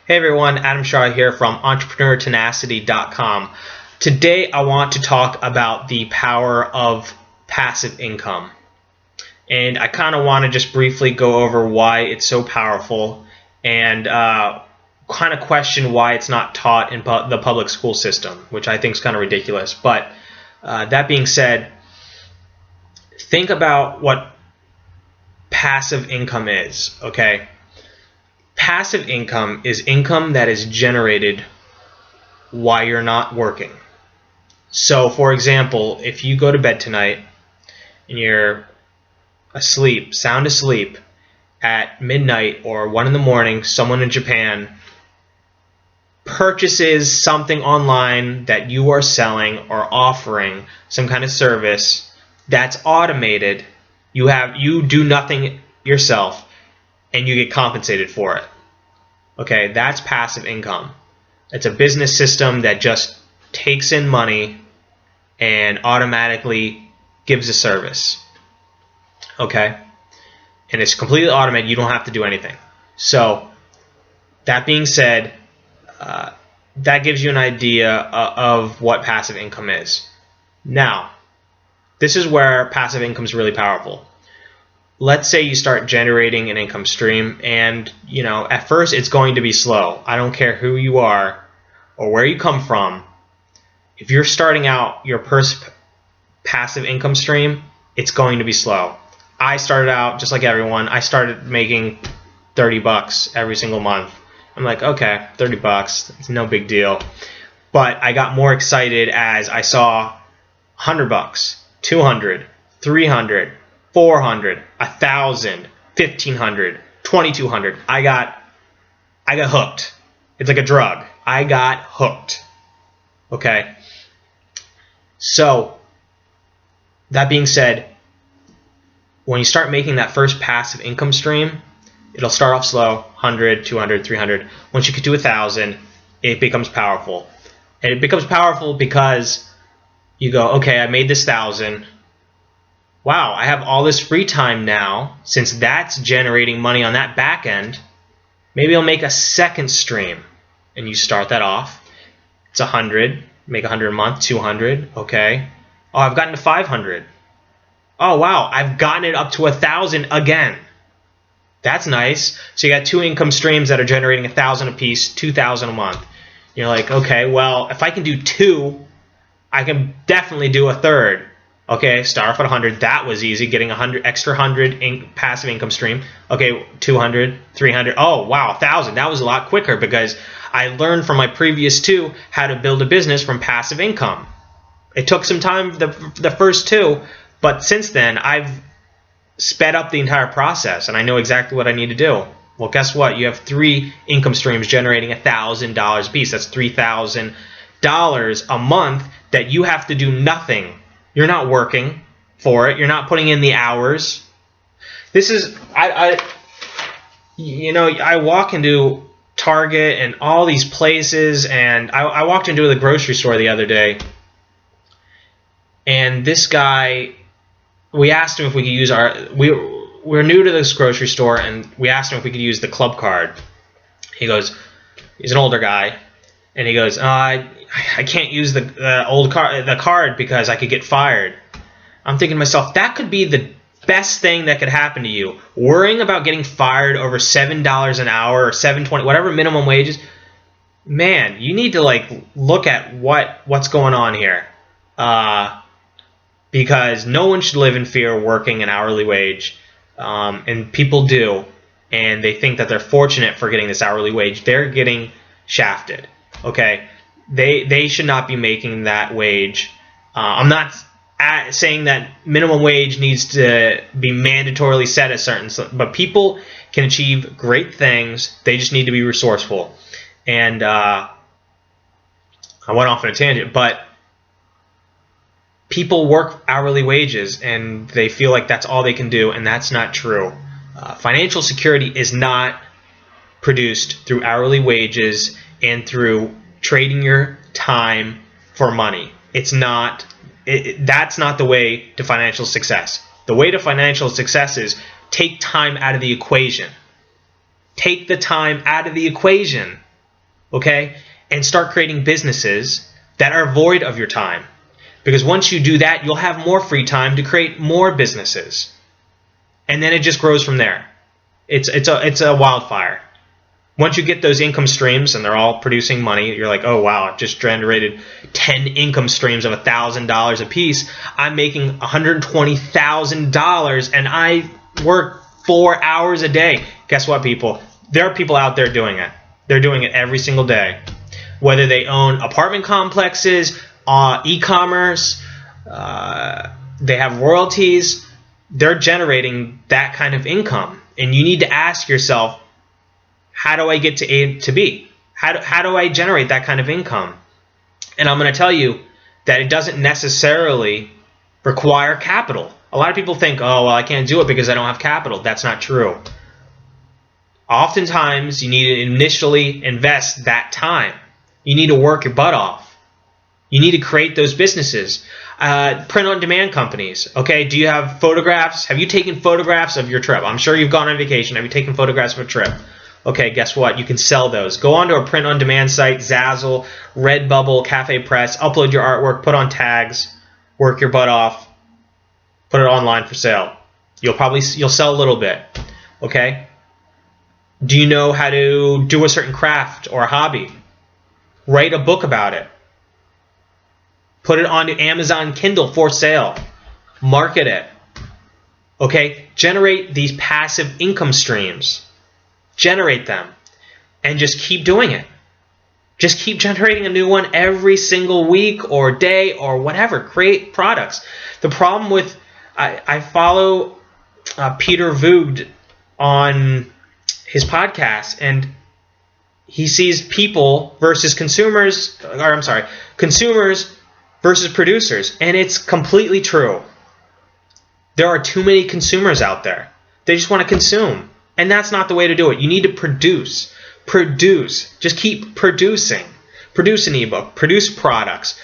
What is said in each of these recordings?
Hey everyone, Adam Shaw here from entrepreneurtenacity.com. Today I want to talk about the power of passive income. And I kind of want to just briefly go over why it's so powerful and kind of question why it's not taught in the public school system, which I think is kind of ridiculous. But that being said, think about what passive income is, okay? Passive income is income that is generated while you're not working. So, for example, if you go to bed tonight and you're asleep, sound asleep, at midnight or 1 in the morning, someone in Japan purchases something online that you are selling or offering, some kind of service that's automated. You do nothing yourself, and you get compensated for it. Okay, that's passive income. It's a business system that just takes in money and automatically gives a service. Okay, and it's completely automated. You don't have to do anything. So that being said, that gives you an idea of what passive income is. Now, this is where passive income is really powerful. Let's say you start generating an income stream, and at first it's going to be slow. I don't care who you are or where you come from. If you're starting out your first passive income stream, it's going to be slow. I started out just like everyone. I started making $30 every single month. I'm like, okay, $30, it's no big deal. But I got more excited as I saw $100, $200, $300, $400, $1,000, $1,500, $2,200. I got hooked. It's like a drug. I got hooked. Okay. So that being said, when you start making that first passive income stream, it'll start off slow, 100, 200, 300. Once you get to 1,000, it becomes powerful. And it becomes powerful because you go, okay, I made this 1,000. Wow, I have all this free time now. Since that's generating money on that back end, maybe I'll make a second stream. And you start that off. It's 100. Make 100 a month, 200. Okay. Oh, I've gotten to 500. Oh, wow, I've gotten it up to 1,000 again. That's nice. So you got two income streams that are generating 1,000 a piece, 2,000 a month. You're like, okay, well, if I can do two, I can definitely do a third. Okay, start off at 100. That was easy, getting 100 extra 100 passive income stream. Okay, 200, 300. Oh, wow, 1,000. That was a lot quicker because I learned from my previous two how to build a business from passive income. It took some time the first two, but since then I've sped up the entire process and I know exactly what I need to do. Well, guess what? You have 3 income streams generating $1,000 a piece. That's $3,000 a month that you have to do nothing. You're not working for it. You're not putting in the hours. This is I walk into Target and all these places, and I walked into the grocery store the other day, and this guy, we asked him if we could use we're new to this grocery store, and we asked him if we could use the club card. He goes, he's an older guy, and he goes, I can't use the card because I could get fired. I'm thinking to myself, that could be the best thing that could happen to you. Worrying about getting fired over $7 an hour or $7.20, whatever minimum wage is. Man, you need to look at what's going on here. Because no one should live in fear of working an hourly wage. And people do. And they think that they're fortunate for getting this hourly wage. They're getting shafted. Okay? They should not be making that wage. I'm not saying that minimum wage needs to be mandatorily set at certain, but people can achieve great things. They just need to be resourceful. And I went off on a tangent, but people work hourly wages and they feel like that's all they can do, and that's not true. Financial security is not produced through hourly wages and through trading your time for money. It's not. That's not the way to financial success. The way to financial success is take time out of the equation. Take the time out of the equation. okay? And start creating businesses that are void of your time. Because once you do that, you'll have more free time to create more businesses. And then it just grows from there. It's a wildfire. Once you get those income streams and they're all producing money, you're like, oh wow, I've just generated 10 income streams of $1,000 a piece. I'm making $120,000 and I work 4 hours a day. Guess what, people? There are people out there doing it. They're doing it every single day. Whether they own apartment complexes, e-commerce, they have royalties, they're generating that kind of income. And you need to ask yourself, how do I get to A to B? How do I generate that kind of income? And I'm going to tell you that it doesn't necessarily require capital. A lot of people think, oh, well, I can't do it because I don't have capital. That's not true. Oftentimes, you need to initially invest that time. You need to work your butt off. You need to create those businesses. Print-on-demand companies. Okay, do you have photographs? Have you taken photographs of your trip? I'm sure you've gone on vacation. Have you taken photographs of a trip? Okay, guess what? You can sell those. Go onto a print-on-demand site, Zazzle, Redbubble, Cafe Press, upload your artwork, put on tags, work your butt off, put it online for sale. You'll sell a little bit. Okay? Do you know how to do a certain craft or a hobby? Write a book about it. Put it onto Amazon Kindle for sale. Market it. Okay? Generate these passive income streams. Generate them. And just keep doing it. Just keep generating a new one every single week or day or whatever. Create products. The problem with... I follow Peter Voogd on his podcast, and he sees people versus consumers, consumers versus producers, and it's completely true. There are too many consumers out there. They just want to consume, and that's not the way to do it. You need to produce. Just keep producing. Produce an ebook, produce products,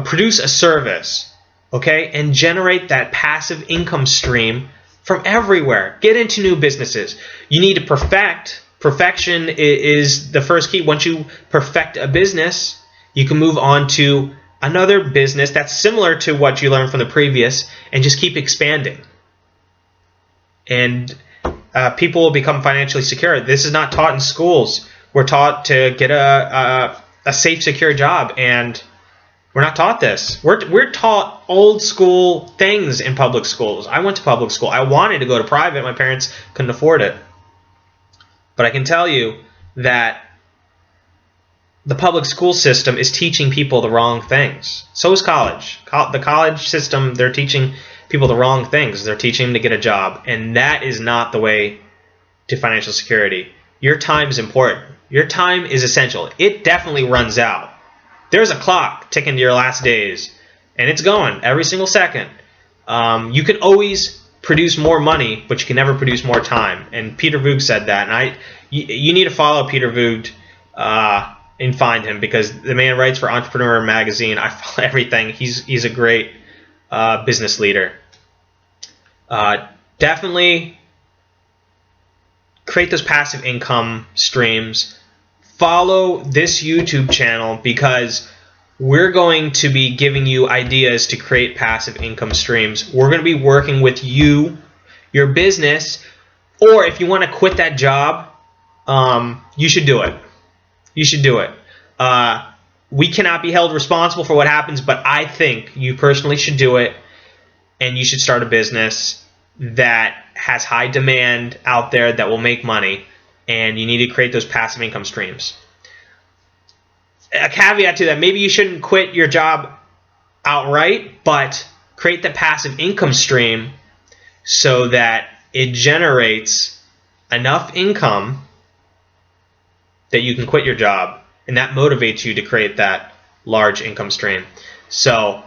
produce a service, okay, and generate that passive income stream from everywhere. Get into new businesses. You need to perfect. Perfection is the first key. Once you perfect a business, you can move on to another business that's similar to what you learned from the previous and just keep expanding. And people will become financially secure. This is not taught in schools. We're taught to get a safe, secure job, and we're not taught this. We're taught old school things in public schools. I went to public school. I wanted to go to private. My parents couldn't afford it. But I can tell you that the public school system is teaching people the wrong things. So is college. The college system, they're teaching people the wrong things. They're teaching them to get a job. And that is not the way to financial security. Your time is important. Your time is essential. It definitely runs out. There's a clock ticking to your last days, and it's going every single second. You can always produce more money, but you can never produce more time. And Peter Voogd said that. And you need to follow Peter Voogd and find him, because the man writes for Entrepreneur Magazine. I follow everything. He's a great business leader. Definitely create those passive income streams. Follow this YouTube channel, because we're going to be giving you ideas to create passive income streams. We're going to be working with you, your business, or if you want to quit that job, you should do it. You should do it. We cannot be held responsible for what happens, but I think you personally should do it, and you should start a business that has high demand out there that will make money. And you need to create those passive income streams. A caveat to that, maybe you shouldn't quit your job outright, but create the passive income stream so that it generates enough income that you can quit your job, and that motivates you to create that large income stream. So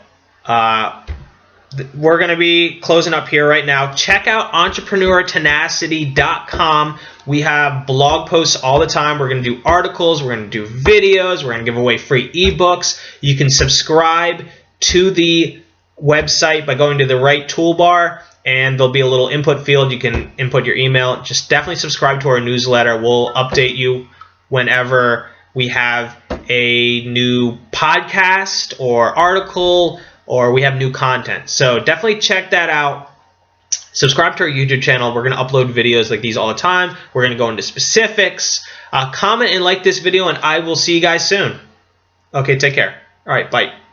we're going to be closing up here right now. Check out entrepreneurtenacity.com. We have blog posts all the time. We're going to do articles. We're going to do videos. We're going to give away free ebooks. You can subscribe to the website by going to the right toolbar, and there'll be a little input field. You can input your email. Just definitely subscribe to our newsletter. We'll update you whenever we have a new podcast or article, or we have new content. So definitely check that out. Subscribe to our YouTube channel. We're going to upload videos like these all the time. We're going to go into specifics. Comment and like this video, and I will see you guys soon. Okay, take care. All right, bye.